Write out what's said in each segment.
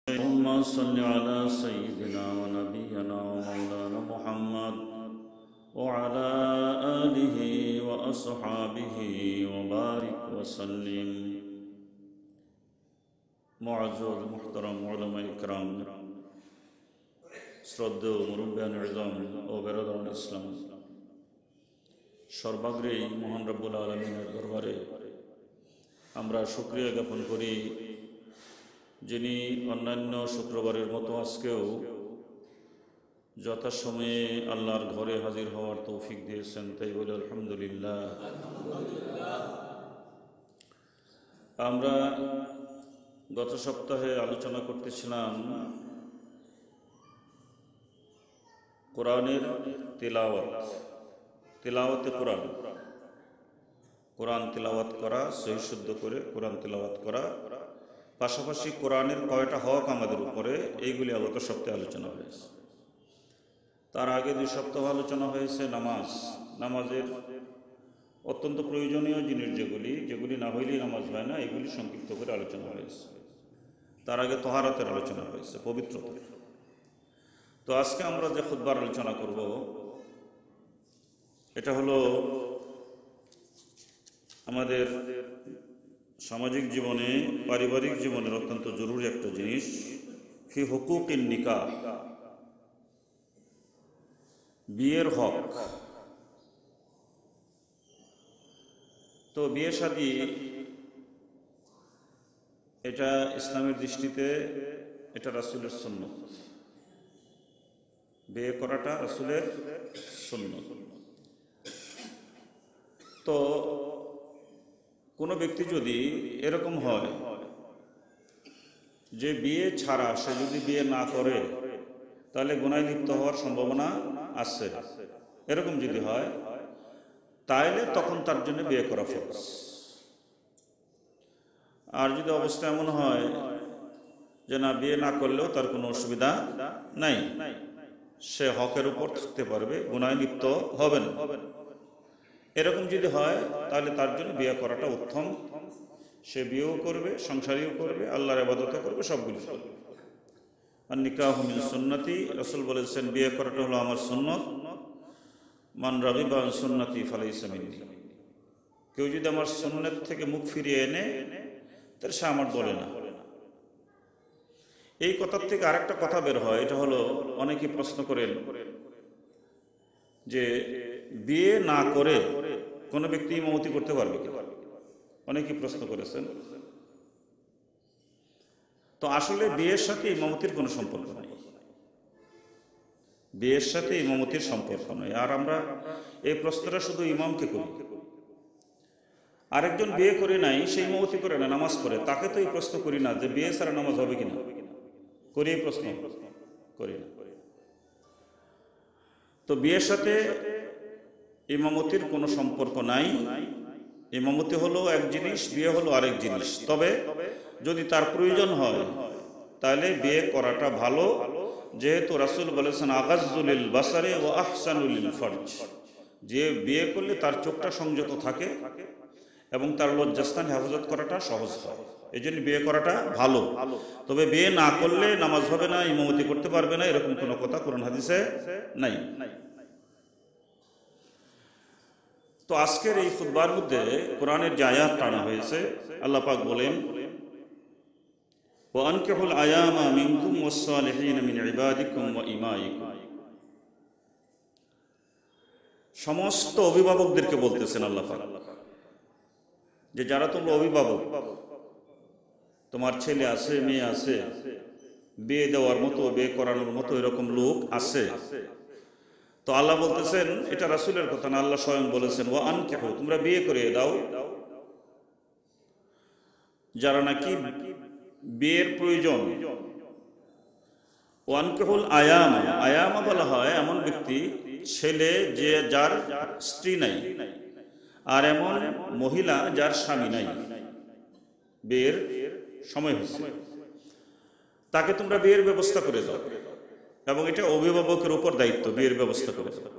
اللهم صل على سيدنا ونبينا ومولانا محمد وعلى آله وأصحابه وبارك وسلم। মুআজ্জাজ মুহতারাম উলামা ইকরাম, শ্রদ্ধেয় মুরব্বিয়ান ইজম ও বেরাদারান ইসলাম, সর্বাগ্রে মহান রব্বুল আলামিনের দরবারে আমরা শুকরিয়া জ্ঞাপন করি, যিনি অন্যান্য শুক্রবারের মতো আজকেও যথাসময়ে আল্লাহর ঘরে হাজির হওয়ার তৌফিক দিয়েছেন, তাই বলে আলহামদুলিল্লাহ। আমরা গত সপ্তাহে আলোচনা করতেছিলাম কোরআনের তিলাওয়াতে কোরআন তিলাওয়াত করা, সহি শুদ্ধ করে কোরআন তিলাওয়াত করা, পাশাপাশি কোরআনের কয়টা হক আমাদের উপরে, এইগুলি গত সপ্তাহে আলোচনা হয়েছে। তার আগে 2 সপ্তাহ আলোচনা হয়েছে নামাজের অত্যন্ত প্রয়োজনীয় জিনিস যেগুলি না হইলেই নামাজ হয় না, এগুলি সংক্ষিপ্ত করে আলোচনা হয়েছে। তার আগে তহারাতের আলোচনা হয়েছে, পবিত্রতা। তো আজকে আমরা যে খুতবার আলোচনা করব, এটা হলো আমাদের সামাজিক জীবনে, পারিবারিক জীবনের অত্যন্ত জরুরি একটা জিনিস, ফি হুকুকিন নিকাহ, বিয়ের হক। তো বিয়ে শাদী এটা ইসলামের দৃষ্টিতে এটা রাসূলের সুন্নত, বিয়ে করাটা রাসূলের সুন্নত। তো কোনো ব্যক্তি যদি এরকম হয় যে বিয়ে ছাড়া সে যদি বিয়ে না করে তাহলে গুনাহে লিপ্ত হওয়ার সম্ভাবনা আছে, এরকম যদি হয় তাহলে তখন তার জন্য বিয়ে করা ফরজ। আর যদি অবস্থা এমন হয় যে না, বিয়ে না করলেও তার কোনো অসুবিধা নাই, সে হকের উপর থাকতে পারবে, গুনাহে লিপ্ত হবে না, এরকম যদি হয় তাহলে তার জন্য বিয়ে করাটা উত্তম। সে বিয়েও করবে, সংসারীও করবে, আল্লাহর ইবাদতও করবে, সবগুলো করবে। আর নিকাহু মিন সুন্নতি, রাসূল বলেছেন বিয়ে করাটা হলো আমার সুন্নত। মান রাগিবা আন সুন্নতি ফালাইসা মিন্নি, কেউ যদি আমার সুন্নত থেকে মুখ ফিরিয়ে এনে তাহলে সে আমার বলে না। এই কথার থেকে আরেকটা কথা বের হয়, এটা হলো অনেকেই প্রশ্ন করেন যে বিয়ে না করে কোনো ব্যক্তি ইমামতি করতে পারবে কি? অনেকেই প্রশ্ন করেছেন। তো আসলে বিয়ের সাথে ইমামতির কোনো সম্পর্ক নাই, বিয়ের সাথে ইমামতির সম্পর্ক নয়। আর আমরা এই প্রশ্নটা শুধু ইমামকে করি, আরেকজন বিয়ে করে নাই, সে ইমামতি করে না, নামাজ পড়ে, তাকে তো এই প্রশ্ন করি না যে বিয়ে ছাড়া নামাজ হবে কিনা, করি এই প্রশ্ন করি না। তো বিয়ের সাথে ইমামতির কোনো সম্পর্ক নাই। ইমামতি হলো এক জিনিস, বিয়ে হলো আরেক জিনিস। তবে যদি তার প্রয়োজন হয় তাহলে বিয়ে করাটা ভালো, যেহেতু রাসূল বলেছেন আগাজ্জু লিল বাসারে ওয়া আহসানু লিল ফারজ, যে বিয়ে করলে তার চোখটা সংযত থাকে এবং তার লজ্জাস্থান হেফাজত করাটা সহজ হয়, এই জন্য বিয়ে করাটা ভালো। তবে বিয়ে না করলে নামাজ হবে না, ইমামতি করতে পারবে না, এরকম কোনো কথা কোরআন হাদিসে নাই। তো আজকের এই খুতবার মধ্যে কোরআনের যে আয়াত টানা হয়েছে, আল্লাহ পাক বলেন ওয়া আনকিহুল আয়ামা মিনকুম ওয়াস-সালিহিন মিন ইবাদিকুম ওয়া ইমাইকুম। সমস্ত অভিভাবকদেরকে বলতেছেন আল্লাহ পাক যে যারা তোমরা অভিভাবক, তোমার ছেলে আছে, মেয়ে আছে, বিয়ে দেওয়ার মতো, বিয়ে করানোর মতো এরকম লোক আছে। তো আল্লাহ বলতেছেন, এটা রাসূলের কথা না, আল্লাহ স্বয়ং বলেছেন ওয়া আনকিহু, তোমরা বিয়ে করে দাও যারা নাকি বিয়ের প্রয়োজন। ওয়া আনকিহুল আয়ামা, আয়ামা বলা হয় এমন ব্যক্তি, ছেলে যে যার স্ত্রী নাই, আর এমন মহিলা যার স্বামী নাই, বিয়ের সময় হয়েছে, তাকে তোমরা বিয়ের ব্যবস্থা করে দাও। এবং এটা অভিভাবকের উপর দায়িত্ব, বিয়ের ব্যবস্থা করে দাও।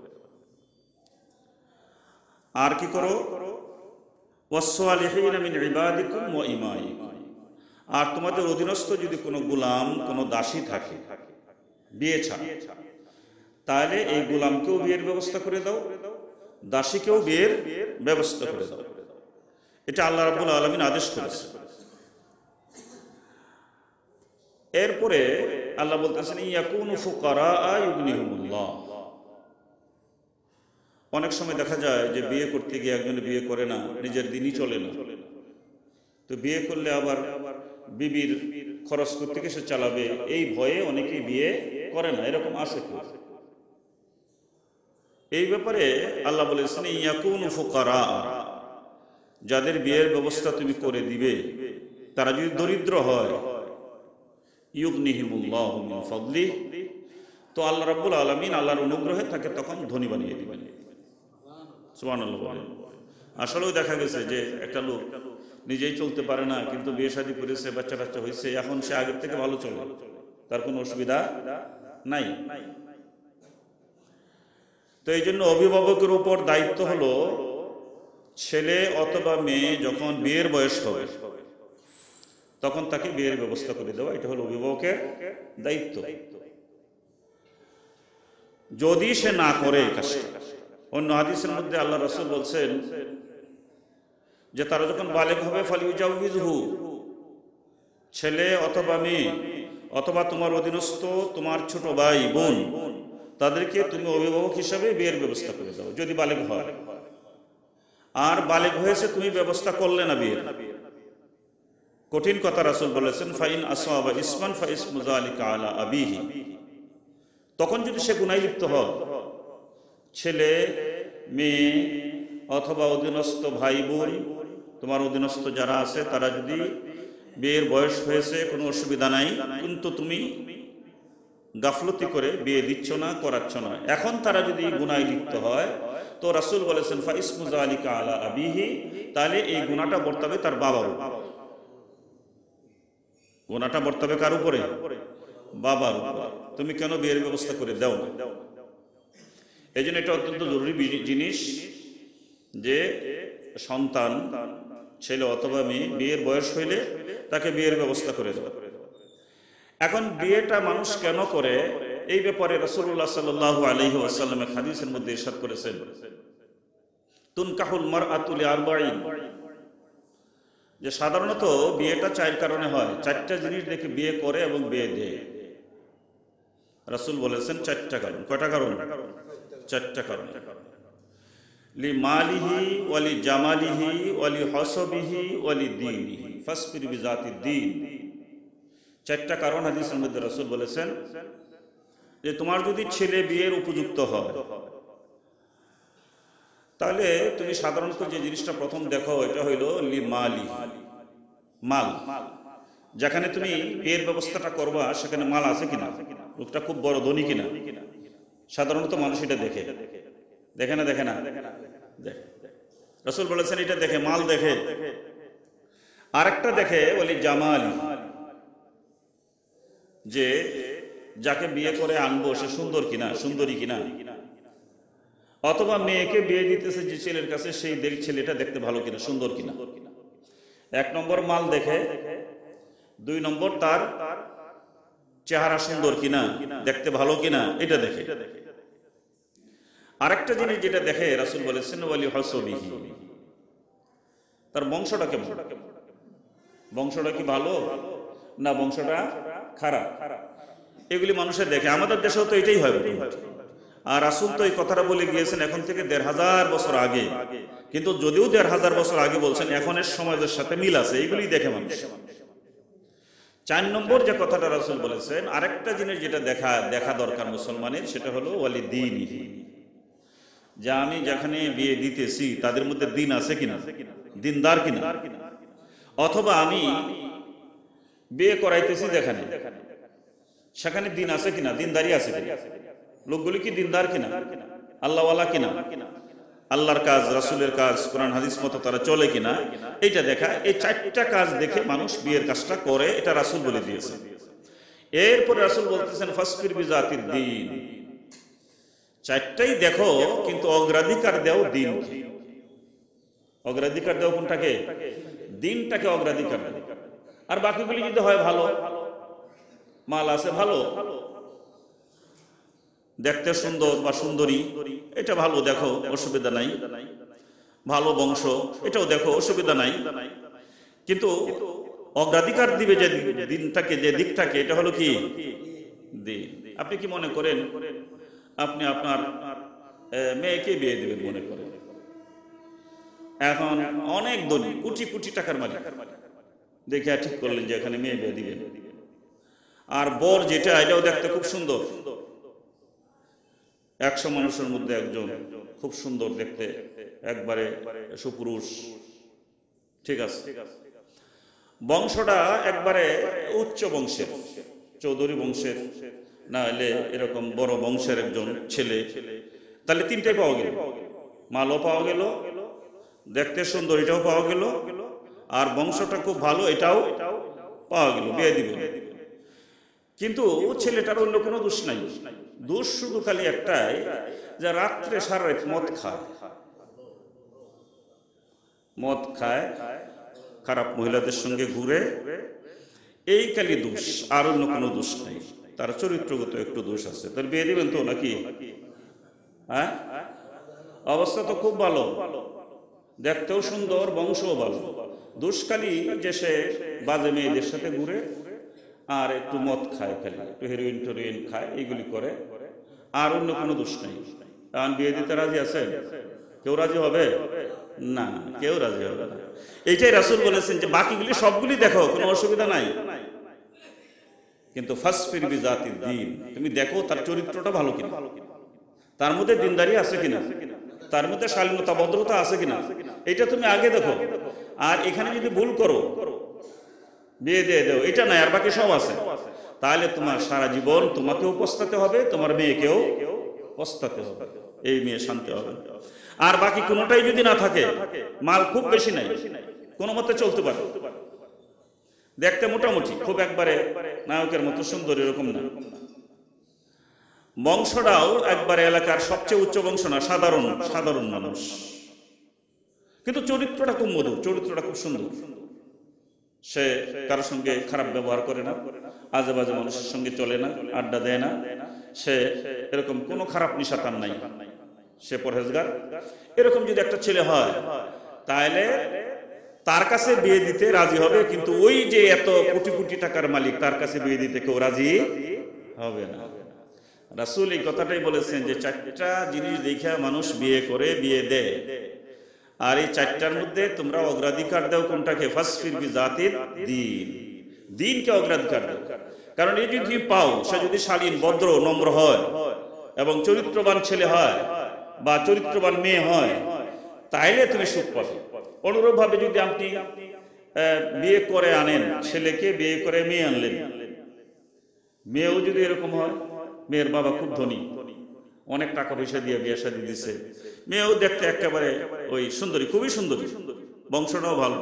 আর কি করো, ওয়াস-সালিহিন মিন ইবাদিকুম ওয়া ইমাইকুম, আর তোমাদের অধীনস্থ যদি কোনো গোলাম কোনো দাসী থাকে বিয়ে ছাড়া, তাহলে এই গোলামকেও বিয়ের ব্যবস্থা করে দাও, দাসীকেও বিয়ের ব্যবস্থা করে দাও। এটা আল্লাহ রাব্বুল আলামিন আদেশ করেছে। এরপরে আল্লাহ বলতেছেন ইয়াকুনু ফুকারা ইউগনিহুমুল্লাহ। অনেক সময় দেখা যায় যে বিয়ে করতে গিয়ে একজনে বিয়ে করে না, নিজের দিনই চলে না, তো বিয়ে করলে আবার বিবির খরচ করতে গিয়ে সে চালাবে, এই ভয়ে অনেকেই বিয়ে করে না, এরকম আছে। এই ব্যাপারে আল্লাহ বলেছেন ইয়াকুনু ফুকারা, যাদের বিয়ের ব্যবস্থা তুমি করে দিবে তারা যদি দরিদ্র হয়, ইউগনিহিমুল্লাহু মিন ফাদলি, তো আল্লাহ রাব্বুল আলামিন আল্লাহর অনুগ্রহে তাকে তখন ধনী বানিয়ে দিবেন। সুবহানাল্লাহ বলেন। আসলেও দেখা গেছে যে একটা লোক নিজেই চলতে পারে না, কিন্তু বিয়ে শাদী করেছে, বাচ্চা কাচ্চা হয়েছে, এখন সে আগের থেকে ভালো চলে, তার কোনো অসুবিধা নাই। তো এই জন্য অভিভাবকের উপর দায়িত্ব হলো ছেলে অথবা মেয়ে যখন বিয়ের বয়স হবে তখন তাকে বিয়ের ব্যবস্থা করে দেওয়া, এটা হলো অভিভাবকের দায়িত্ব। যদি সে না করে কাজটা, অন্য হাদিসের মধ্যে আল্লাহ রাসূল বলছেন যে তারা যখন বালেগ হবে ফালিউজাউযহু, ছেলে অথবা মেয়ে অথবা তোমার অধীনস্থ তোমার ছোট ভাই বোন, তাদেরকে তুমি অভিভাবক হিসাবে বিয়ের ব্যবস্থা করে দাও যদি বালেগ হয়। আর বালেগ হয়েছে তুমি ব্যবস্থা করলে না বিয়ের, কঠিন কথা রাসূল বলেছেন ফাইন আসাবা ইসমান ফাইসমু যালিকা আলা আবিহি, তখন যদি সে গুনাহে লিপ্ত হয়, ছেলে মেয়ে অথবা অধীনস্থ ভাই বোন, তোমার অধীনস্থ যারা আছে তারা যদি বিয়ের বয়স হয়েছে কোনো অসুবিধা নাই, কিন্তু তুমি গাফলতি করে বিয়ে দিচ্ছ না, করাচ্ছ না, এখন তারা যদি গুনাহে লিপ্ত হয় তো রাসূল বলেছেন ফাইসমু যালিকা আলা আবিহি, তাহলে এই গুনাহটা বর্তাবে তার বাবার উপর। গুনাহটা বর্তাবে কার উপরে? বাবার উপর। তুমি কেন বিয়ের ব্যবস্থা করে দাও না? এই জন্য এটা অত্যন্ত জরুরি জিনিস যে সন্তান ছেলে অথবা মেয়ে বিয়ের বয়স হইলে তাকে বিয়ের ব্যবস্থা করে দেওয়া। এখন বিয়েটা মানুষ কেন করে, এই ব্যাপারে রাসূলুল্লাহ সাল্লাল্লাহু আলাইহি ওয়াসাল্লাম হাদিসের মধ্যে ইরশাদ করেছেন তুনকাহুল মারআতু লিআরবাঈন, যে সাধারণত বিয়েটা চার কারণে হয়, চারটা জিনিস দেখে বিয়ে করে এবং বিয়ে দেয়। রাসূল বলেছেন চারটা কারণ। কয়টা কারণ? চারটা কারণ। লি মালিহি ওয়ালি জামালিহি ওয়ালি হাসাবিহি ওয়ালি দীনিহি ফাসবির বিজাতিদ দীন। চারটা কারণ হাদিসের মধ্যে রাসূল বলেছেন যে তোমার যদি ছেলে বিয়ের উপযুক্ত হয় তাহলে তুমি সাধারণত যে জিনিসটা প্রথম দেখো এটা হইল লি মালি, মাল। যেখানে তুমি বিয়ের ব্যবস্থাটা করবা সেখানে মাল আছে কিনা, লোকটা খুব বড় ধনী কিনা, সাধারণত মানুষ এটা দেখে। দেখে না? দেখে না? রাসূল বলেছেন এটা দেখে, মাল দেখে। আরেকটা দেখে বলি জামালি, যে যাকে বিয়ে করে আনবো সে সুন্দর কিনা, সুন্দরী কিনা, অথবা মেয়েকে বিয়ে দিতেছে যে ছেলের কাছে সেই ছেলেটা দেখতে ভালো কিনা, সুন্দর কিনা। এক নম্বর মাল দেখে, দুই নম্বর তার চেহারা সুন্দর কিনা, দেখতে ভালো কিনা, এটা দেখে। আরেকটা জিনিস যেটা দেখে রাসূল বলেছেন ওয়ালি হাসাবিহি, তার বংশটা কেমন, বংশটা কি ভালো না বংশটা খারাপ, এগুলি মানুষের দেখে। আমাদের দেশেও তো এটাই হয়। আর রাসূল তো এই কথাটা বলে গিয়েছেন এখন থেকে ১৫০০ বছর আগে, কিন্তু যদিও ১৫০০ বছর আগে বলছেন, এখনের সমাজের সাথে মিল আছে, এইগুলি দেখে মানুষ। ৪ নম্বর যে কথাটা রাসূল বলেছেন, আরেকটা জিনিস যেটা দেখা দরকার মুসলমানের, সেটা হলো ওয়ালি দীনিহি, যে আমি যেখানে বিয়ে দিতেছি তাদের মধ্যে দিন আছে কিনা, দিনদার কিনা, অথবা আমি বিয়ে করাইতেছি যেখানে সেখানে দিন আছে কিনা, দিনদারি আছে কিনা, লোকগুলি কি দিনদার কিনা, আল্লাহওয়ালা কিনা, আল্লাহর কাজ রাসূলের কাজ কোরআন হাদিস মতো তারা চলে কিনা, এইটা দেখা। এই চারটা কাজ দেখে মানুষ বিয়ের কাজটা করে, এটা রাসূল বলে দিয়েছে। এরপর রাসূল বলতেছেন ফাসবির বিজাতিদ দ্বীন, চারটাই দেখো কিন্তু অগ্রাধিকার দাও দিনকে। অগ্রাধিকার দাও কোনটাকে? দিনটাকে অগ্রাধিকার দাও। আর বাকিগুলি যদি হয় ভালো, মাল আছে ভালো, দেখতে সুন্দর বা সুন্দরী, এটা ভালো, দেখো অসুবিধা নাই, ভালো বংশ, এটাও দেখো অসুবিধা নাই, কিন্তু অগ্রাধিকার দিবে যে দিনটাকে, যে দিকটাকে, এটা হলো কি দিন। আপনি কি মনে করেন আপনি আপনার মেয়েকে বিয়ে দিবেন মনে করেন, এখন অনেক ধনী, কোটি কোটি টাকার মালিক, দেখে ঠিক করলেন যে এখানে মেয়ে বিয়ে দিবেন, আর বর যেটা এটাও দেখতে খুব সুন্দর, 100 মানুষের মধ্যে একজন খুব সুন্দর দেখতে, একবারে সুপুরুষ, ঠিক আছে, বংশটা একবারে উচ্চ বংশের, চৌধুরী বংশের, না হলে এরকম বড় বংশের একজন ছেলে, তাহলে তিনটাই পাওয়া গেল, মালও পাওয়া গেল, দেখতে সুন্দর এটাও পাওয়া গেল, আর বংশটা খুব ভালো এটাও পাওয়া গেল, বিয়ে দিবেন। কিন্তু ছেলেটার অন্য কোনো দোষ নাই, দোষ শুধু খালি একটাই, যে রাত্রে সারা রাত মদ খায়, খারাপ মহিলাদের সঙ্গে ঘুরে, এই খালি দোষ, আর অন্য কোনো দোষ নাই, তার চরিত্রগত একটু দোষ আছে। তার বিয়ে দিবেন তো নাকি? হ্যাঁ, অবস্থা তো খুব ভালো, দেখতেও সুন্দর, বংশও ভালো, দোষ খালি যে সে বাজে মেয়েদের সাথে ঘুরে আর একটু মদ খায়, খালি একটু হেরোইন টেরোইন খায়, এইগুলি করে, আর অন্য কোনো দোষ নেই। কারণ বিয়ে দিতে রাজি আছে? কেউ রাজি হবে না, কেউ রাজি হবে না। এইটাই রাসূল বলেছেন যে বাকিগুলি সবগুলি দেখো, কোনো অসুবিধা নাই, কিন্তু ফাসফির বিজাতিদ দ্বীন, তুমি দেখো তার চরিত্রটা ভালো কিনা, তার মধ্যে দিনদারি আছে কিনা, তার মধ্যে শালীনতা ভদ্রতা আছে কিনা, এটা তুমি আগে দেখো। আর এখানে যদি ভুল করো, বিয়ে দিয়ে দেও, এটা নাই আর বাকি সব আছে, তাহলে তোমার সারা জীবন তোমাকেও পস্তাতে হবে, তোমার মেয়েকেও পস্তাতে হবে, এই মেয়ে শান্তি হবে। আর বাকি কোনোটাই যদি না থাকে, মাল খুব বেশি নাই, কোনো মতে চলতে পারে, দেখতে মোটামুটি, খুব একবারে নায়কের মতো সুন্দর এরকম না, বংশটাও একবারে এলাকার সবচেয়ে উচ্চ বংশ না, সাধারণ সাধারণ মানুষ, কিন্তু চরিত্রটা খুব মধুর, চরিত্রটা খুব সুন্দর, সে কারোর সঙ্গে খারাপ ব্যবহার করে না, আজে বাজে মানুষের সঙ্গে চলে না, আড্ডা দেয় না, সে এরকম কোনো খারাপ নিশা তার নাই, সে পরহেজগার। এরকম যদি একটা ছেলে হয়, তাহলে তার কাছে বিয়ে দিতে রাজি হবে, কিন্তু ওই যে এত কোটি কোটি টাকার মালিক, তার কাছে বিয়ে দিতে কেউ রাজি হবে না। রাসূল এই কথাটাই বলেছেন যে 4টা জিনিস দেখে মানুষ বিয়ে করে, বিয়ে দেয়, আর এই 4টার মধ্যে তোমরা অগ্রাধিকার দাও কোনটাকে? ফাসফির বিজাতিদ দ্বীন, দ্বীনকে অগ্রাধিকার দাও। কারণ এই যদি পাও, সে যদি শালীন, ভদ্র, নম্র হয় এবং চরিত্রবান ছেলে হয় বা চরিত্রবান মেয়ে হয়, তাইলে তুমি সুখ পাবে। অনুরূপ ভাবে যদি আপনি বিয়ে করে আনেন, ছেলেকে বিয়ে করে মেয়ে আনলেন, মেয়েও যদি এরকম হয়, মেয়ের বাবা খুব ধনী, অনেক টাকা পয়সা দিয়ে বিয়ে শাদী দিচ্ছে, মেয়েও দেখতে একেবারে ওই সুন্দরী, খুবই সুন্দরী, বংশটাও ভালো,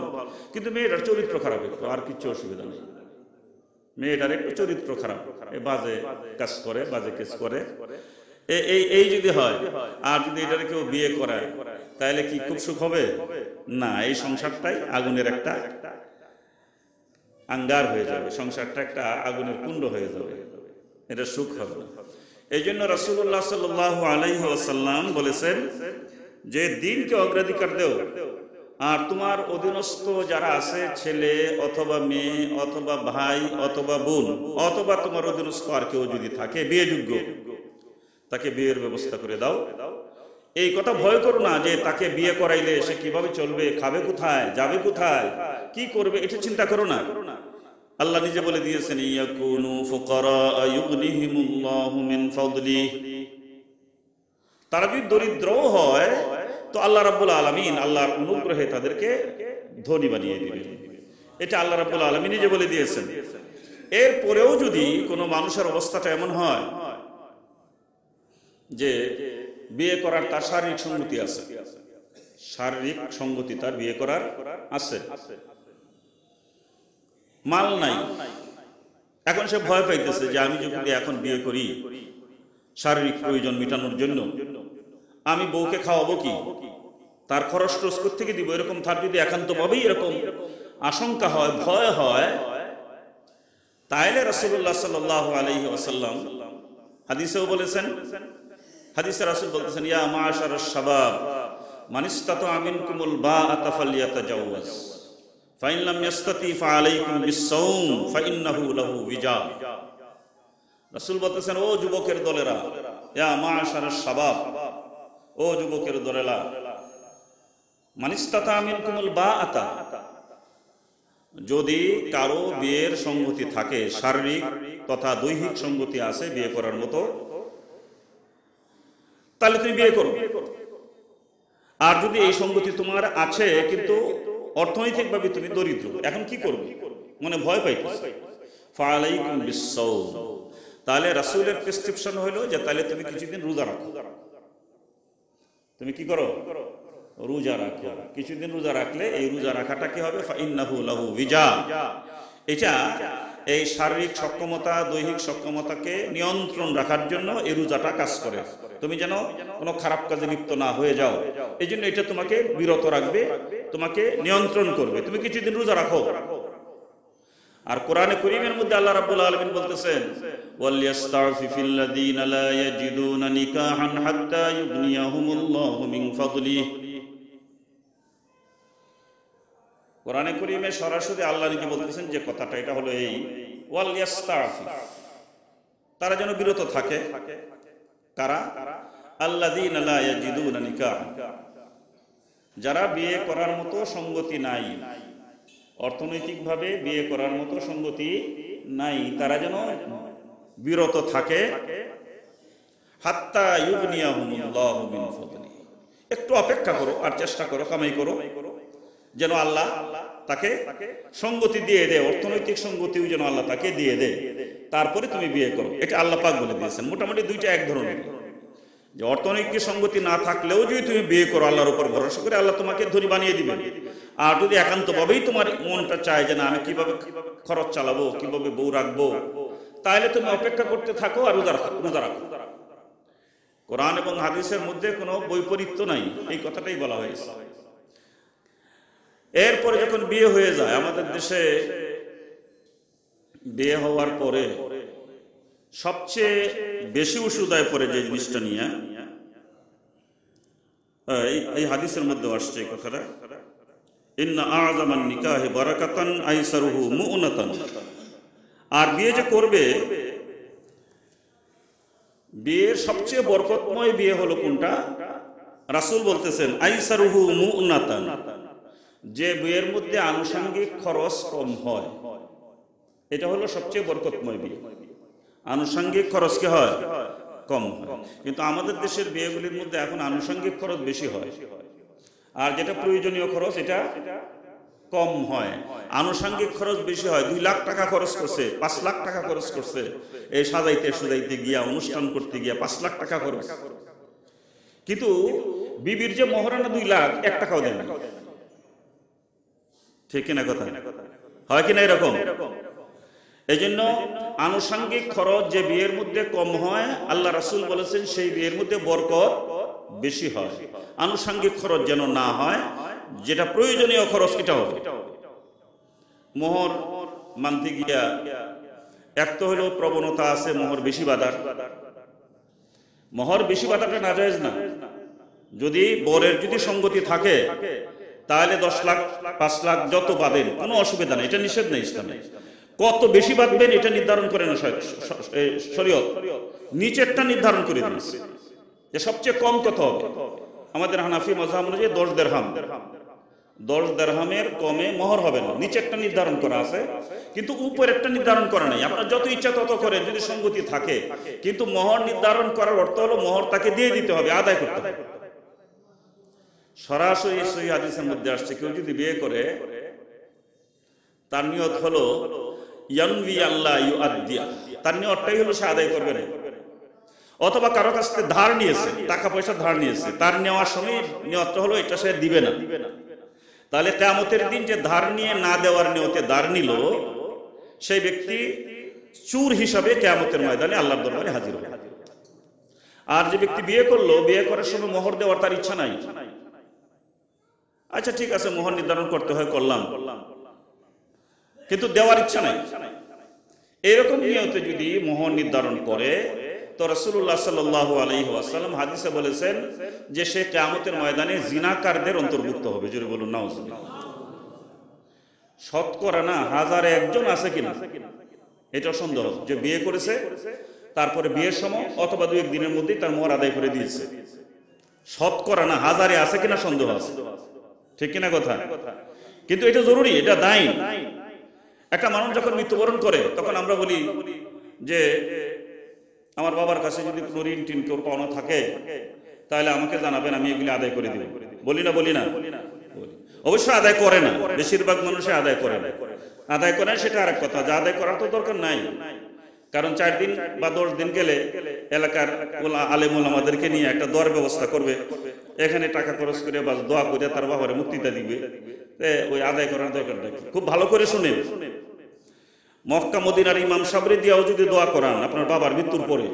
কিন্তু মেয়েটার চরিত্র খারাপ, একটু আর কিছু অসুবিধা নেই, মেয়েটার একটু চরিত্র খারাপ, বাজে কাজ করে, বাজে কেস করে, এই যদি হয়, আর যদি এটারে কেউ বিয়ে করায়, তাহলে কি খুব সুখ হবে? না, এই সংসারটাই আগুনের একটা আঙ্গার হয়ে যাবে, সংসারটা একটা আগুনের কুণ্ড হয়ে যাবে, এটা সুখ হবে না। এই জন্য রাসূলুল্লাহ সাল্লাল্লাহু আলাইহি ওয়াসাল্লাম বলেছেন যে দ্বীনকে অগ্রাধিকার দেও, আর তোমার অধীনস্থ যারা আছে, ছেলে অথবা মেয়ে অথবা ভাই অথবা বোন অথবা তোমার অধীনস্থ আর কেউ যদি থাকে বিয়েযোগ্য, তাকে বিয়ের ব্যবস্থা করে দাও। এই কথা ভয় করো না যে তাকে বিয়ে করাইলে সে কিভাবে চলবে, খাবে কোথায়, যাবে কোথায়, কি করবে, এটা চিন্তা করো না। আল্লাহ নিজে বলে দিয়েছেন, ইয়াকুনু ফুকারা ইউগনিহিমুল্লাহু মিন ফাদলিহি, তারা যদি দরিদ্র হয় তো আল্লাহ রাব্বুল আলামিন আল্লাহর অনুগ্রহে তাদেরকে ধনী বানিয়ে দিবেন, এটা আল্লাহ রাব্বুল আলামিন নিজে বলে দিয়েছেন। এরপরেও যদি কোনো মানুষের অবস্থাটা এমন হয় যে বিয়ে করার তার শারীরিক সঙ্গতি আছে, শারীরিক সঙ্গতি তার বিয়ে করার আছে, মাল নাই, এখন সে ভয় পাইতেছে যে আমি যদি এখন বিয়ে করি শারীরিক প্রয়োজন মেটানোর জন্য, আমি বউকে খাওয়াবো কি, তার খরচ টরচ থেকে দিব, এরকম তার যদি একান্তভাবেই এরকম আশঙ্কা হয়, ভয় হয়, তাইলে রাসূলুল্লাহ সাল্লাল্লাহু আলাইহি ওয়াসাল্লাম হাদিসেও বলেছেন, হাদিসে রাসূল বলতেছেন, ইয়া মা'শারাশ শাবাব মান ইসতাতা মিনকুমুল বাআতা ফালইয়াতাজাওয়াজ ফাইন লাম ইসতাতি ফাআলাইকুম বিস-সাওম ফাইন্নাহু লাহু বিজা। রাসূল বলতেছেন, ও যুবকের দলেরা, ইয়া মা'শারাশ শাবাব, ও যুবকের দলেরা, মান ইসতাতা মিনকুমুল বাআতা, যদি কারো বিয়ের সঙ্গতি থাকে, শারীরিক তথা দৈহিক সঙ্গতি আছে বিয়ে করার মতো, তাহলে তুমি বিয়ে করো। আর যদি এই সঙ্গতি তোমার আছে কিন্তু অর্থনৈতিকভাবে তুমি দরিদ্র, এখন কি করবে, মানে ভয় পাইতেছে, ফাআলাইকুম বিস-সাওম, তাহলে রাসূলের প্রেসক্রিপশন হলো যে তাহলে তুমি কিছুদিন রোজা রাখো। তুমি কি করো, রোজা রাখো। কিছুদিন রোজা রাখলে এই রোজা রাখাটা কি হবে, ফাইন্নাহু লাহু বিজা, এটা এই শারীরিক সক্ষমতা দৈহিক সক্ষমতাকে নিয়ন্ত্রণ রাখার জন্য এই রোজাটা কাজ করে। তুমি যেন কোনো খারাপ কাজে লিপ্ত না হয়ে যাও, এই জন্য এটা তোমাকে বিরত রাখবে, তোমাকে নিয়ন্ত্রণ করবে। তুমি কিছুদিন রোজা রাখো। আর কোরআনে কারীমের মধ্যে আল্লাহ রাব্বুল আলামিন বলতেছেন, ওয়ালিয়াস্তাফিফিল্লাযীনা লা ইয়াজিদুনা নিকাহান হাত্তা ইউগনিয়াহুমুল্লাহু মিন ফাদলিহি। কোরআনে কারীমে সরাসরি আল্লাহ নিজে বলতেছেন যে কথাটা, এটা হলো এই ওয়ালিয়াস্তাফি, তারা যেন বিরত থাকে। কারা? আল্লাযীনা লা ইয়াজিদুনা নিকাহ, যারা বিয়ে করার মতো সঙ্গতি নাই, অর্থনৈতিকভাবে বিয়ে করার মতো সঙ্গতি নাই, তারা যেন বিরত থাকে। হাত্তা ইউগনিয়াহুমুল্লাহু মিন ফাদলিহি, একটু অপেক্ষা করো আর চেষ্টা করো, কামাই করো, যেন আল্লাহ তাকে সঙ্গতি দিয়ে দেয়, অর্থনৈতিক সঙ্গতিও যেন আল্লাহ তাকে দিয়ে দেয়, তারপরে তুমি বিয়ে করো। এটা আল্লাহ পাক বলে দিয়েছেন। মোটামুটি দুইটা এক ধরনের, যে অর্থনৈতিক সঙ্গতি না থাকলেও যদি তুমি বিয়ে করো আল্লাহর উপর ভরসা করে, আল্লাহ তোমাকে ধনী বানিয়ে দিবেন। আর যদি একান্তভাবেই তোমার মনটা চায় যে না আমি কিভাবে খরচ চালাবো, কিভাবে বউ রাখবো, তাহলে তুমি অপেক্ষা করতে থাকো আর রোজা রাখো। কোরআন এবং হাদিসের মধ্যে কোনো বৈপরীত্য নাই, এই কথাটাই বলা হয়েছে। এরপরে যখন বিয়ে হয়ে যায়, আমাদের দেশে বিয়ে হওয়ার পরে সবচেয়ে বেশি অসুবিধায় পড়ে যে জিনিসটা নিয়ে, এই হাদিসের মধ্যে আসছে এই কথাটা, ইন্না আ'যামান নিকাহি বারাকাতান আইসারুহু মু'নাতান। আর বিয়ে যে করবে, বিয়ের সবচেয়ে বরকতময় বিয়ে হলো কোনটা? রাসূল বলতেছেন আইসারুহু মু'নাতান, যে বিয়ের মধ্যে আনুষঙ্গিক খরচ কম হয়, এটা হলো সবচেয়ে বরকতময় বিয়ে। আনুষঙ্গিক খরচ কি হয়? কম হয়। কিন্তু আমাদের দেশের বিয়েগুলির মধ্যে এখন আনুষঙ্গিক খরচ বেশি হয়, আর যেটা প্রয়োজনীয় খরচ এটা কম হয়। আনুষঙ্গিক খরচ বেশি হয়, 2 লাখ টাকা খরচ করছে, 5 লাখ টাকা খরচ করছে, এই সাজাইতে সুজাইতে গিয়া, অনুষ্ঠান করতে গিয়া 5 লাখ টাকা খরচ, কিন্তু বিবির যে মহারণা 2 লাখ 1 টাকাও দেয় না। ঠিক কিনা কথা? হয় কিনা এরকম? এই জন্য আনুষঙ্গিক খরচ যে বিয়ের মধ্যে কম হয়, আল্লাহ রাসূল বলেছেন সেই বিয়ের মধ্যে বরকত বেশি হয়। আনুষঙ্গিক খরচ যেন না হয়, যেটা প্রয়োজনীয় খরচ এটা হবে। মোহর মানতে গিয়া এক তো হলো প্রবণতা আছে মোহর বেশি বাঁধার, মোহর বেশি বাঁধাটা নাজায়েজ না। যদি বরের যদি সঙ্গতি থাকে তাহলে 10 লাখ 5 লাখ যত বাঁধেন কোনো অসুবিধা নেই, এটা নিষেধ নেই ইসলামে। কত বেশি বাঁধবেন এটা নির্ধারণ করে না শরীয়ত, নিচেরটা নির্ধারণ করে দিয়েছে যে সবচেয়ে কম কত হবে। আমাদের হানাফি মাযহাব অনুযায়ী 10 দিরহাম, 10 দিরহামের কমে মোহর হবে না, নিচেরটা নির্ধারণ করা আছে, কিন্তু উপরেরটা নির্ধারণ করা নাই। আপনার যত ইচ্ছা তত করেন যদি সঙ্গতি থাকে, কিন্তু মোহর নির্ধারণ করার অর্থ হলো মোহর তাকে দিয়ে দিতে হবে, আদায় করতে হবে। সরাসরি সহিহ হাদিসের মধ্যে আসছে, কেউ যদি বিয়ে করে তার নিয়ত হলো ইয়ানভি আল্লাহ ইউআদ্দিয়া, তার নিয়তটাই হলো সে আদায় করবে না। অথবা কারো কাছ থেকে ধার নিয়েছে, টাকা পয়সা ধার নিয়েছে, তার নেওয়ার সময় নিয়তটা হলো এটা সে দিবে না। তাহলে কিয়ামতের দিন যে ধার নিয়ে না দেওয়ার নিয়তে ধার নিল, সেই ব্যক্তি চোর হিসাবে কিয়ামতের ময়দানে আল্লাহর দরবারে হাজির হবে। আর যে ব্যক্তি বিয়ে করলো, বিয়ে করার সময় মোহর দেওয়ার তার ইচ্ছা নাই, আচ্ছা ঠিক আছে মোহর নির্ধারণ করতে হয় করলাম, কিন্তু দেওয়ার ইচ্ছা নাই, এরকম নিয়তে যদি মোহর নির্ধারণ করে তো রাসূলুল্লাহ সাল্লাল্লাহু আলাইহি ওয়াসাল্লাম হাদিসে বলেছেন যে সে কিয়ামতের ময়দানে জিনাকারদের অন্তর্ভুক্ত হবে। জোরে বলুন নাউজুবিল্লাহ। শতকরা না হাজারে একজন আছে কিনা এটা সন্দেহ যে বিয়ে করেছে, তারপরে বিয়ের সময় অথবা 2-1 দিনের মধ্যেই তার মোহর আদায় করে দিয়েছে। শতকরা না হাজারে আছে কিনা সন্দেহ আছে, ঠিক কিনা কথা? কিন্তু এটা জরুরি, এটা দায়ী। একটা মানুষ যখন মৃত্যুবরণ করে তখন আমরা বলি যে আমার বাবার কাছে যদি কোনো ঋণ টিন কেউ পাওনা থাকে তাহলে আমাকে জানাবেন, আমি এগুলি আদায় করে দিব। বলি না? বলি না? অবশ্য আদায় করে না, বেশিরভাগ মানুষই আদায় করে না। আদায় করে সেটা আরেক কথা, যা আদায় করার তো দরকার নাই। কারণ 4 দিন বা 10 দিন গেলে এলাকার আলেম ওলামাদেরকে নিয়ে একটা দোয়ার ব্যবস্থা করবে, এখানে টাকা খরচ করে বা দোয়া করে তার বাবারে মুক্তিটা দিবে। ওই আদায় করার দরকার নাই। খুব ভালো করে শুনেন, মক্কা মদিনার ইমাম সাবরি দিয়াও যদি দোয়া করান আপনার বাবার মৃত্যুর পরে,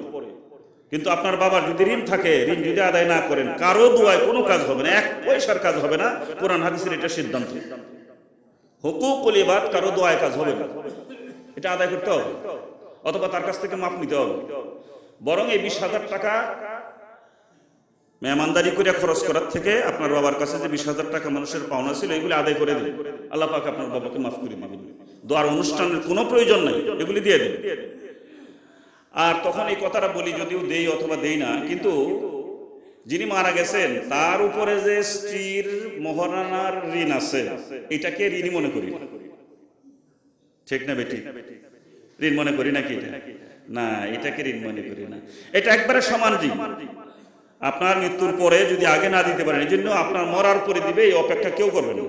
কিন্তু আপনার বাবার যদি ঋণ থাকে, ঋণ যদি আদায় না করেন, কারো দোয়ায় কোনো কাজ হবে না, 1 পয়সার কাজ হবে না। কোরআন হাদিসের এটা সিদ্ধান্ত। হুকুকুল ইবাদ, কারো দোয়ায় কাজ হবে না, এটা আদায় করতে হবে অথবা তার কাছ থেকে মাপ নিতে হবে। বরং এই 20,000 টাকা মেহমানদারি করে খরচ করার থেকে আপনার বাবার কাছে যে 20,000 টাকা মানুষের পাওনা ছিল এগুলি আদায় করে দিন, আল্লাহ পাক আপনার বাবাকে মাফ করে দিবেন। দোয়ার অনুষ্ঠানের কোনো প্রয়োজন নাই, এগুলি দিয়ে দিন। আর তখন এই কথাটা বলি, যদিও দেই অথবা দেই না, কিন্তু যিনি মারা গেছেন তার উপরে যে স্ত্রীর মোহরানার ঋণ আছে এটাকে ঋণই মনে করি, ঠিক না বেটি? ঋণ মনে করি নাকি? না, এটাকে ঋণ মনে করি না। এটা একবারে সমান ঋণ। আপনার মৃত্যুর পরে যদি আগে না দিতে পারেন, এই জন্য আপনার মরার পরে দিবে এই অপেক্ষা কেউ করবে না।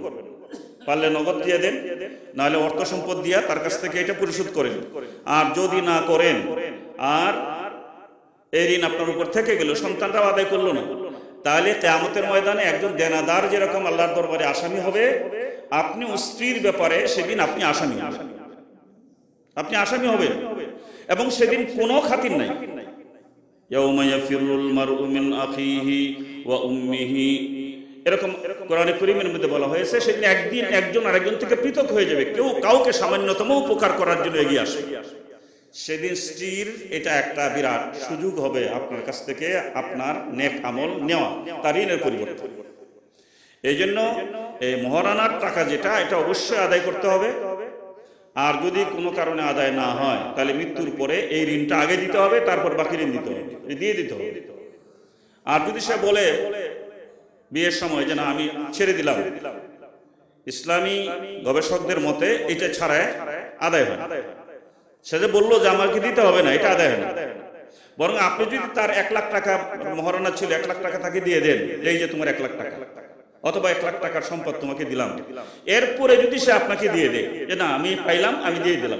পারলে নগদ দিয়ে দেন, নাহলে অর্থ সম্পদ দিয়া তার কাছ থেকে এটা পরিশোধ করেন। আর যদি না করেন আর এই ঋণ আপনার উপর থেকে গেল, সন্তানরাও আদায় করলো না, তাহলে কিয়ামতের ময়দানে একজন দেনাদার যেরকম আল্লাহর দরবারে আসামি হবে, আপনি স্ত্রীর ব্যাপারে সেদিন আপনি আসামি হবেন। এবং সেদিন কোনো খাতির নাই। ইয়াউমা ইয়াফিরুল মারউ মিন আখিহি ওয়া উম্মিহি, এরকম কোরআনে কারীমের মধ্যে বলা হয়েছে সেদিন একদিন একজন আরেকজন থেকে পৃথক হয়ে যাবে, কেউ কাউকে সামান্যতম উপকার করার জন্য এগিয়ে আসবে। সেদিন স্ত্রীর এটা একটা বিরাট সুযোগ হবে আপনার কাছ থেকে আপনার নেক আমল নেওয়া, তার ঋণের পরিবর্তে। এই জন্য এই মোহরানার টাকা যেটা, এটা অবশ্যই আদায় করতে হবে। আর যদি কোনো কারণে আদায় না হয় তাহলে মৃত্যুর পরে এই ঋণটা আগে দিতে হবে, তারপর বাকি ঋণ দিতে হবে, দিয়ে দিতে হবে। আর যদি সে বলে বিয়ের সময় যে না আমি ছেড়ে দিলাম, ইসলামী গবেষকদের মতে এটা ছাড়াই আদায় হয়। সে যে বললো যে আমাকে দিতে হবে না, এটা আদায় হয় না। বরং আপনি যদি তার 1 লাখ টাকা মোহরানা ছিল, 1 লাখ টাকা তাকে দিয়ে দেন, এই যে তোমার 1 লাখ টাকা অথবা 1 লাখ টাকার সম্পদ তোমাকে দিলাম, এরপরে যদি সে আপনাকে দিয়ে দেয় যে না আমি পাইলাম আমি দিয়ে দিলাম,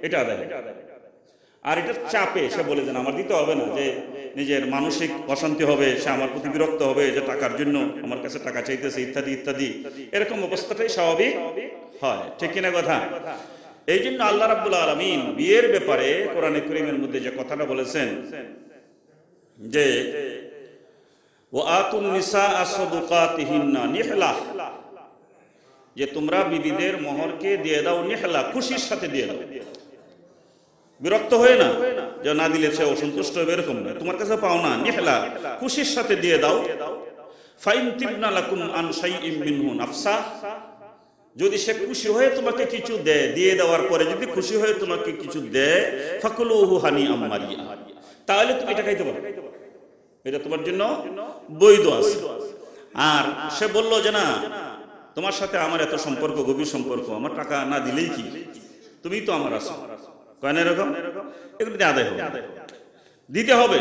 এটা আদায় হয়। আর এটার চাপে সে বলে যে আমার দিতে হবে না, যে নিজের মানসিক অশান্তি হবে, সে আমার প্রতি বিরক্ত হবে যে টাকার জন্য আমার কাছে টাকা চাইতেছে ইত্যাদি ইত্যাদি, এরকম অবস্থাটাই স্বাভাবিক হয়, ঠিক কিনা কথা? এই জন্য আল্লাহ রাব্বুল আলামিন বিয়ের ব্যাপারে কোরআনে কারীমের মধ্যে যে কথাটা বলেছেন যে ওয়াতুন নিসা সাদুকাতিহিন্না নিহলা, যে তোমরা বিবিদের মোহরকে দিয়ে দাও নিহলা, খুশির সাথে দিয়ে দাও, বিরক্ত হয়ে না যে না দিলে সে অসন্তুষ্ট হবে, এরকম না। তোমার কাছে পাও না, নিহলা খুশির সাথে দিয়ে দাও। ফাইন তিবনা লাকুম আন শাইইম মিনহু নাফসা, যদি সে খুশি হয়ে তোমাকে কিছু দেয়, দিয়ে দেওয়ার পরে যদি খুশি হয়ে তোমাকে কিছু দেয়, ফাকুলুহু হানিআম মারিয়া, তাহলে তুমি এটা খাইতে পারো, এটা তোমার জন্য বৈধ আছে। আর সে বলল যে না তোমার সাথে আমার এত সম্পর্ক, গভীর সম্পর্ক, আমার টাকা না দিলেই কি, তুমি তো আমার আছো, কেন এরকম, এগুলো আদায় হবে, দিতে হবে।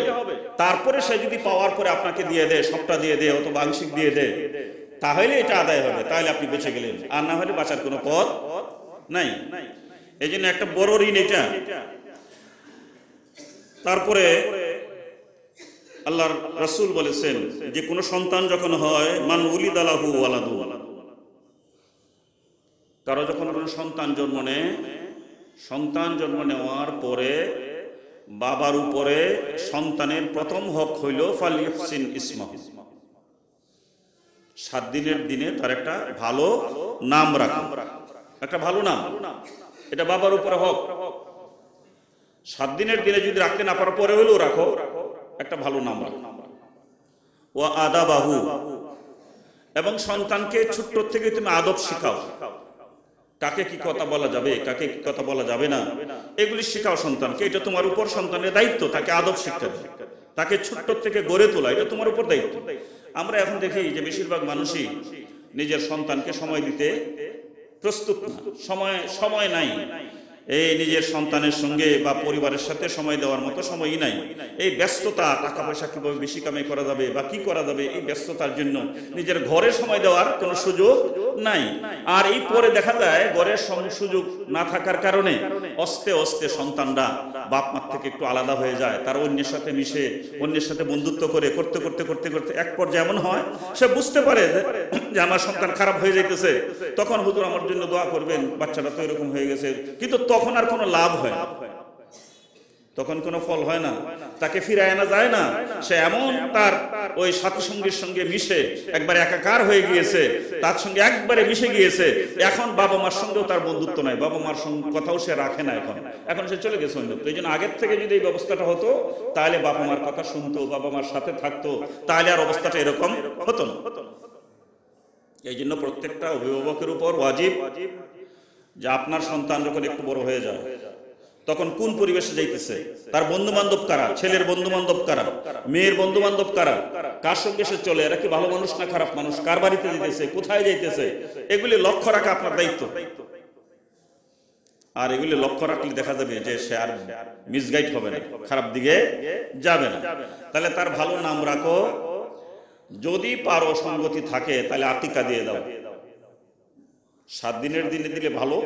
তারপরে সে যদি পাওয়ার পরে আপনাকে দিয়ে দেয়, সবটা দিয়ে দেয় অথবা আংশিক দিয়ে দেয়, তাহলে এটা আদায় হবে, তাহলে আপনি বেঁচে গেলেন। আর না হলে বাঁচার কোনো পথ নাই। এই জন্য একটা বড় ঋণ এটা। তারপরে আল্লাহর রাসূল বলেছেন যে কোনো সন্তান যখন হয়, মান উলিদা লাহু ওয়ালাদু, কারো যখন কোনো সন্তান জন্ম নেয়, সন্তান জন্ম নেওয়ার পরে বাবার উপরে সন্তানের প্রথম হক হইল ফালিহসিন ইসমাহু, 7 দিনের দিনে তার একটা ভালো নাম রাখা, একটা ভালো নাম, এটা বাবার উপরে হক। 7 দিনের দিনে যদি রাখতে না পারো পরে হলেও রাখো, একটা ভালো নাম রাখো। ওয়া আদাবাহু, এবং সন্তানকে ছোট্ট থেকে তুমি আদব শিখাও, কাকে কি কথা বলা যাবে, কাকে কি কথা বলা যাবে না, এগুলি শেখাও সন্তানকে। এটা তোমার উপর, সন্তানের দায়িত্ব তাকে আদব শিক্ষা দেয়, তাকে ছোট্ট থেকে গড়ে তোলা, এটা তোমার উপর দায়িত্ব। আমরা এখন দেখি যে বেশিরভাগ মানুষই নিজের সন্তানকে সময় দিতে প্রস্তুত না, সময় নাই। এই নিজের সন্তানের সঙ্গে বা পরিবারের সাথে সময় দেওয়ার মতো সময়ই নাই। এই ব্যস্ততা, টাকা পয়সা কিভাবে বেশি কামাই করা যাবে বা কি করা যাবে, এই ব্যস্ততার জন্য নিজের ঘরে সময় দেওয়ার কোনো সুযোগ নাই। আর এই পরে দেখা যায় ঘরের সুযোগ না থাকার কারণে আস্তে আস্তে সন্তানরা বাপ মার থেকে একটু আলাদা হয়ে যায়। তারা অন্যের সাথে মিশে, অন্যের সাথে বন্ধুত্ব করে করতে করতে করতে করতে এক পর্যায়ে এমন হয় সে বুঝতে পারে যে আমার সন্তান খারাপ হয়ে যাইতেছে। তখন হুজুর আমার জন্য দোয়া করবেন, বাচ্চাটা তো এরকম হয়ে গেছে। কিন্তু তখন আর কোনো লাভ হয় না, তখন কোনো ফল হয় না, তাকে ফিরায় আনা যায় না। সে এমন তার ওই সাথী সঙ্গীর সঙ্গে মিশে একবারে একাকার হয়ে গিয়েছে, তার সঙ্গে একবারে মিশে গিয়েছে। এখন বাবা মার সঙ্গেও তার বন্ধুত্ব নাই, বাবা মার সঙ্গে কথাও সে রাখে না। এখন সে চলে গেছে অন্যত্র। এই জন্য আগের থেকে যদি এই ব্যবস্থাটা হতো, তাহলে বাবা মার কথা শুনতো, বাবা মার সাথে থাকতো, তাহলে আর অবস্থাটা এরকম হতো না। এই জন্য প্রত্যেকটা অভিভাবকের উপর ওয়াজিব যে আপনার সন্তান যখন একটু বড় হয়ে যায়, তখন কোন পরিবেশে যাইতেছে, তার বন্ধু বান্ধব কারা, ছেলের বন্ধু বান্ধব কারা, মেয়ের বন্ধু বান্ধব কারা, কার সঙ্গে সে চলে, এরা কি ভালো মানুষ না খারাপ মানুষ, কার বাড়িতে যেতেছে, কোথায় যাইতেছে, এগুলি লক্ষ্য রাখা আপনার দায়িত্ব। আর এগুলি লক্ষ্য রাখলে দেখা যাবে যে সে আর মিসগাইড হবে না, খারাপ দিকে যাবে না। তাহলে তার ভালো নাম রাখো। যদি পারো সঙ্গতি থাকে তাহলে আতিকা দিয়ে দাও। 7 দিনের দিনে দিলে ভালো,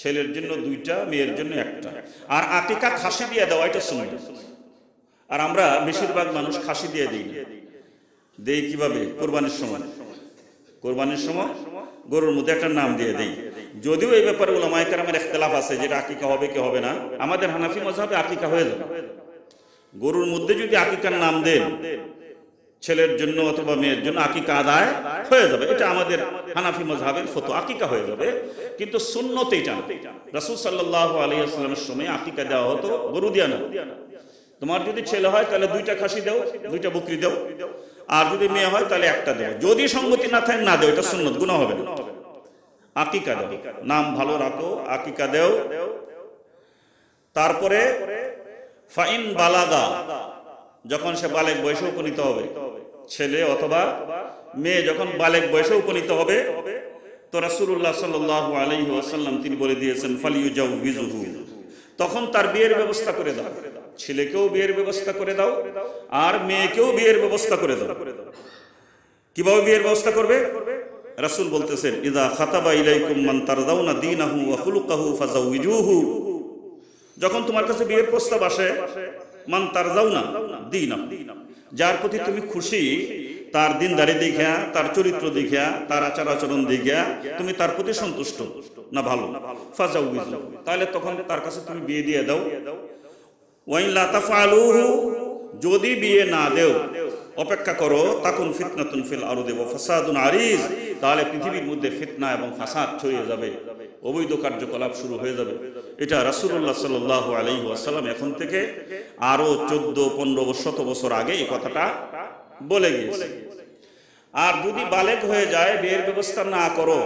ছেলের জন্য 2টা, মেয়ের জন্য 1টা। আর আতিকা খাসি দিয়ে দেওয়া, এটা সুন্নাত। আর আমরা বেশিরভাগ মানুষ খাসি দিয়ে দিই। দেই কিভাবে? কোরবানির সময়। কোরবানির সময় গরুর মধ্যে একটা নাম দিয়ে দেই। যদিও এই ব্যাপারে উলামায়ে কেরামের ইখতিলাফ আছে যে আকিকা হবে কি হবে না। আমাদের হানাফি মাযহাবে আকিকা হয়ে যাবে। গরুর মধ্যে যদি আকিকার নাম দেন, ছেলের জন্য অথবা মেয়ের জন্য আকিকা আদায় হয়ে যাবে। এটা আমাদের হানাফি মাযহাবের ফতোয়া, আকিকা হয়ে যাবে। কিন্তু সুন্নত এটা না। রাসূল সাল্লাল্লাহু আলাইহি ওয়াসাল্লামের সময় আকিকা দেওয়া হতো গরু দিয়া না। তোমার যদি ছেলে হয় তাহলে 2টা খাসি দাও, 2টা বকরি দাও। আর যদি মেয়ে হয় তাহলে 1টা দাও। যদি সঙ্গতি না থাকে না দাও, এটা সুন্নত, গুনাহ হবে না। আকিকা দাও, নাম ভালো রাখো, আকিকা দাও। তারপরে ফাইন বালাগা, যখন সে বালেগ বয়সে উপনীত হবে, ছেলে অথবা মেয়ে যখন বালেগ বয়সে উপনীত হবে, তো রাসূলুল্লাহ সাল্লাল্লাহু আলাইহি ওয়াসাল্লাম তিনি বলে দিয়েছেন ফালিয়ুজাউযুহু, তখন তার বিয়ের ব্যবস্থা করে দাও। ছেলেকেও বিয়ের ব্যবস্থা করে দাও আর মেয়েকেও বিয়ের ব্যবস্থা করে দাও। কিভাবে বিয়ের ব্যবস্থা করবে? রাসূল বলতেছেন ইযা খাতাবা ইলাইকুম মান তারদাউনা দীনাহু ওয়া খুলুকাহু ফাযাউযুহু, যখন তোমার কাছে বিয়ের প্রস্তাব আসে, মান তারদাউনা দীনাহু, যার প্রতি তুমি খুশি, তার দিনদারি দেখিয়া, তার চরিত্র দেখিয়া, তার আচার আচরণ দেখিয়া তুমি তার প্রতি সন্তুষ্ট না ভালো, ফাযাউযুহু, তাহলে তখন তার কাছে তুমি বিয়ে দিয়ে দাও। ওয়া ইন লা তাফআলুহু, যদি বিয়ে না দেও, অপেক্ষা করো, তাকুন ফিতনাতুন ফিল আরদি ওয়া ফাসাদুন আরিজ, তাহলে পৃথিবীর মধ্যে ফিতনা এবং ফাসাদ ছড়িয়ে যাবে, অবৈধ কার্যকলাপ শুরু হয়ে যাবে। এটা রাসূলুল্লাহ সাল্লাল্লাহু আলাইহি ওয়াসাল্লাম এখন থেকে আরো 14, 15, 100 বছর আগে এই কথাটা বলে গিয়েছে। আর যদি বালেগ হয়ে যায়, বিয়ের ব্যবস্থা না করো,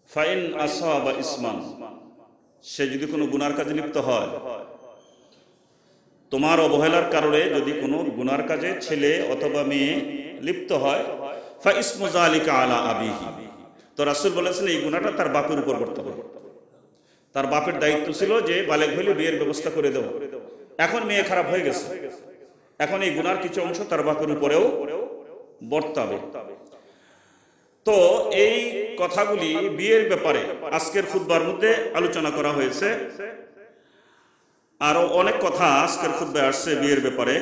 ফাইন আসাবা ইসমান, সে যদি কোনো গুনার কাজে লিপ্ত হয়, তোমার অবহেলার কারণে যদি কোনো গুনার কাজে ছেলে অথবা মেয়ে লিপ্ত হয়, ফা ইসমু যালিকা আলা আবিহি, তো রাসূল বলেছেন এই গুনাহটা তার বাপের উপর করতে হবে। তার বাপের দায়িত্ব ছিল যে বালেগ হলে বিয়ের ব্যবস্থা করে দেওয়া। এখন মেয়ে খারাপ হয়ে গেছে, এখন এই গুনার কিছু অংশ তার বাপের উপরেও বর্তাবে। তো এই কথাগুলি বিয়ের ব্যাপারে আজকের খুতবার মধ্যে আলোচনা করা হয়েছে। আরো অনেক কথা আজকের খুতবায় আসছে বিয়ের ব্যাপারে।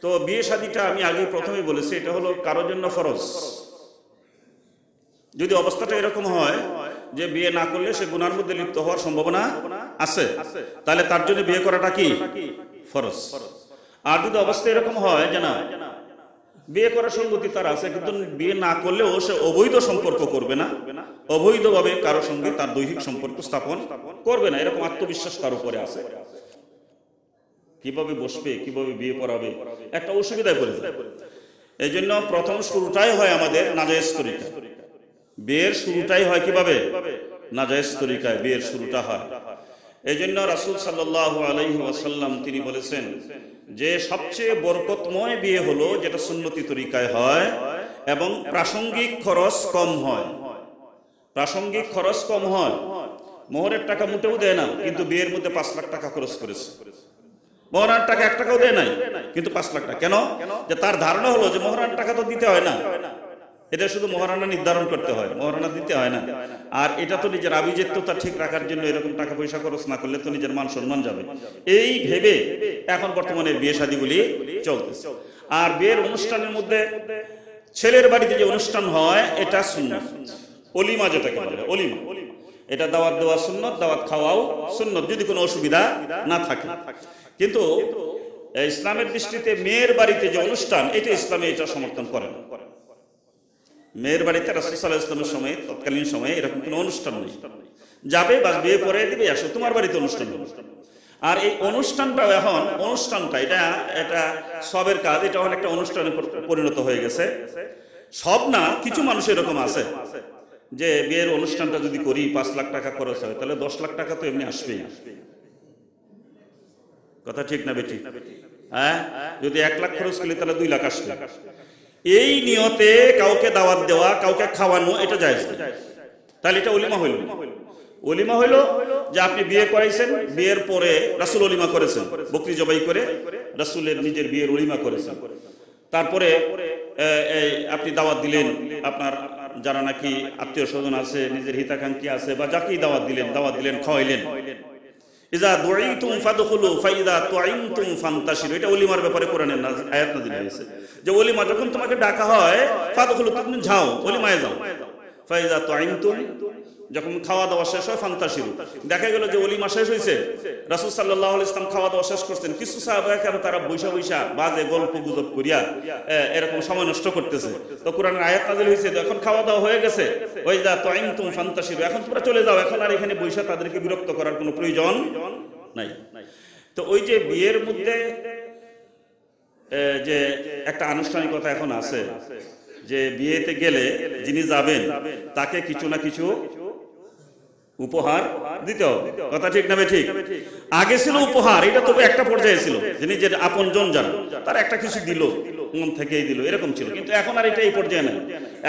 তো বিয়ে শাদীটা আমি আগে প্রথমেই বলেছি, এটা হলো কারোর জন্য ফরজ। যদি অবস্থাটা এরকম হয় যে বিয়ে না করলে সে গুনার মধ্যে লিপ্ত হওয়ার সম্ভাবনা আছে, তাহলে তার জন্য বিয়ে করাটা কি ফরজ। আর যদি অবস্থা এরকম হয় যে না, বিয়ে করার সঙ্গতি তার আছে, কিন্তু বিয়ে না করলেও সে অবৈধ সম্পর্ক করবে না, অবৈধভাবে কারো সঙ্গে তার দৈহিক সম্পর্ক স্থাপন করবে না, এরকম আত্মবিশ্বাস তার উপরে আছে। কিভাবে বসবে, কিভাবে বিয়ে পড়াবে, একটা অসুবিধায় পড়ে যায়। এই জন্য প্রথম শুরুটাই হয় আমাদের নাজায়েজ তরিকা। বিয়ের শুরুটাই হয় কিভাবে? নাজায়েজ তরিকায় বিয়ের শুরুটা হয়। এই জন্য রাসূল সাল্লাল্লাহু আলাইহি ওয়াসাল্লাম তিনি বলেছেন যে সবচেয়ে বরকতময় বিয়ে হলো যেটা সুন্নতি তরিকায় হয় এবং প্রাসঙ্গিক খরচ কম হয়। প্রাসঙ্গিক খরচ কম হয়। মোহরের টাকা মোটেও দেয় না, কিন্তু বিয়ের মধ্যে 5 লাখ টাকা খরচ করেছে। মোহরার টাকা 1 টাকাও দেয় নাই, কিন্তু 5 লাখ টাকা। কেন? যে তার ধারণা হলো যে মোহরার টাকা তো দিতে হয় না, এটা শুধু মহারানা নির্ধারণ করতে হয়, মহারানা দিতে হয় না। আর এটা তো নিজের আভিজাত্যতা ঠিক রাখার জন্য এরকম টাকা পয়সা খরচ না করলে তো নিজের মান সম্মান যাবে, এই ভেবে এখন বর্তমানে বিয়ে শাদীগুলি চলতেছে। আর বিয়ের অনুষ্ঠানের মধ্যে ছেলের বাড়িতে যে অনুষ্ঠান হয় এটা সুন্নাত, অলিমা যেটাকে বলে অলিমা, এটা দাওয়াত দেওয়া সুন্নত, দাওয়াত খাওয়াও সুন্নত যদি কোনো অসুবিধা না থাকে। কিন্তু ইসলামের দৃষ্টিতে মেয়ের বাড়িতে যে অনুষ্ঠান এটা ইসলামে এটা সমর্থন করে না। মেয়ের বাড়িতে রাসূল সাল্লাল্লাহু আলাইহি ওয়াসাল্লামের সময়ে তৎকালীন সময়ে এরকম কোনো অনুষ্ঠান নেই, যাবে বাস বিয়ে পরে দিবে আসো তোমার বাড়িতে অনুষ্ঠান হবে। আর এই অনুষ্ঠানটাও এখন অনুষ্ঠানটা এটা সবের কাজ, এটা অনেকটা অনুষ্ঠানে পরিণত হয়ে গেছে। সব না, কিছু মানুষ এরকম আছে যে বিয়ের অনুষ্ঠানটা যদি করি 5 লাখ টাকা খরচ হয়, তাহলে 10 লাখ টাকা তো এমনি আসবেই। কথা ঠিক না বেটি? হ্যাঁ, যদি 1 লাখ খরচ করি তাহলে 2 লাখ আসবে। এই নিয়তে কাউকে দাওয়াত দেওয়া, কাউকে খাওয়ানো এটা জায়েজ। তাহলে এটা অলিমা হইল। অলিমা হইল যে আপনি বিয়ে করাইছেন, বিয়ের পরে রাসূল অলিমা করেছেন, বকরি জবাই করে রাসূলের নিজের বিয়ের অলিমা করেছেন। তারপরে আপনি দাওয়াত দিলেন আপনার যারা নাকি আত্মীয় স্বজন আছে, নিজের হিতাকাঙ্ক্ষী আছে, বা যাকেই দাওয়াত দিলেন খাওয়াইলেন। ইজা দুঈতুম ফাদখুলু ফাইদা তুঈমতুম ফান্তাশিরু, এটা ওলিমার ব্যাপারে কোরআনের আয়াত নাযিল হয়েছে যে ওলিমা যখন তোমাকে ডাকা হয় ফাদখুলু তুমি যাও, ওলিমায় যাও। ফাইদা তুঈমতুম, যখন খাওয়া দাওয়া শেষ হয় ফান্তাশিরু। দেখা গেল যে ওলিমা শেষ হয়েছে, রাসূল সাল্লাল্লাহু আলাইহি ওয়াসাল্লাম খাওয়া দাওয়া শেষ করছেন, কিছু সাহাবা কেন তারা বৈশা বাজে গল্প গুজব করিয়া এরকম সময় নষ্ট করতেছে। তো কোরআনের আয়াত নাযিল হয়েছে এখন খাওয়া দাওয়া হয়ে গেছে, ওয়াইদা তুঈমতুম ফান্তাশিরু, এখন তোমরা চলে যাও, এখন আর এখানে বৈশা তাদেরকে বিরক্ত করার কোনো প্রয়োজন নাই। তো ওই যে বিয়ের মধ্যে যে একটা আনুষ্ঠানিকতা এখন আছে যে বিয়েতে গেলে যিনি যাবেন তাকে কিছু না কিছু উপহার দিতে হবে। কথা ঠিক না ঠিক? আগে ছিল উপহার, এটা তবে একটা পর্যায়ে ছিল, যিনি যে আপনজন যান তার একটা কিছু দিল, মন থেকেই দিল, এরকম ছিল। কিন্তু এখন আর এটা এই পর্যায়ে নাই,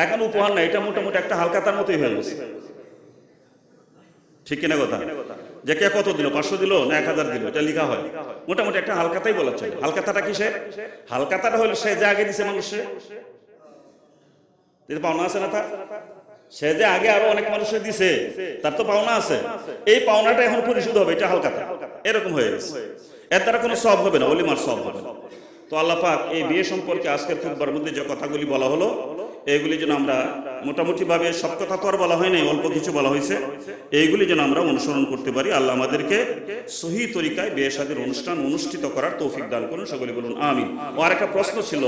এখন উপহার না, এটা মোটামুটি একটা হালকাতার মতোই হয়ে গেছে। ঠিক কিনা কথা? যে কে কত দিল, 500 দিল না 1000 দিল, এটা লেখা হয়, মোটামুটি একটা হালকাতাই বলা চলে। হালকাতাটা কিসে? হালকাতাটা হলো সে যে আগে দিছে মানুষে, পাওনা আছে না তার, সে যে আগে আরো অনেক মানুষের দিছে তার তো পাওনা আছে, এই পাওনাটা এখন পরিশোধ হবে, এটা হালকাতা এরকম হয়ে গেছে। এর দ্বারা কোনো সওয়াব হবে না, ওলিমার সওয়াব হবে না। তো আল্লাহ পাক এই বিয়ে সম্পর্কে আজকের খুতবার মধ্যে যে কথাগুলি বলা হলো এইগুলি যেন আমরা মোটামুটি ভাবে, সব কথা তো আর বলা হয় নাই, অল্প কিছু বলা হয়েছে, এইগুলি যেন আমরা অনুসরণ করতে পারি। আল্লাহ আমাদেরকে সহি তরিকায় বিয়ে শাদীর অনুষ্ঠান অনুষ্ঠিত করার তৌফিক দান করুন, সকলে বলুন আমিন। ও আরেকটা প্রশ্ন ছিল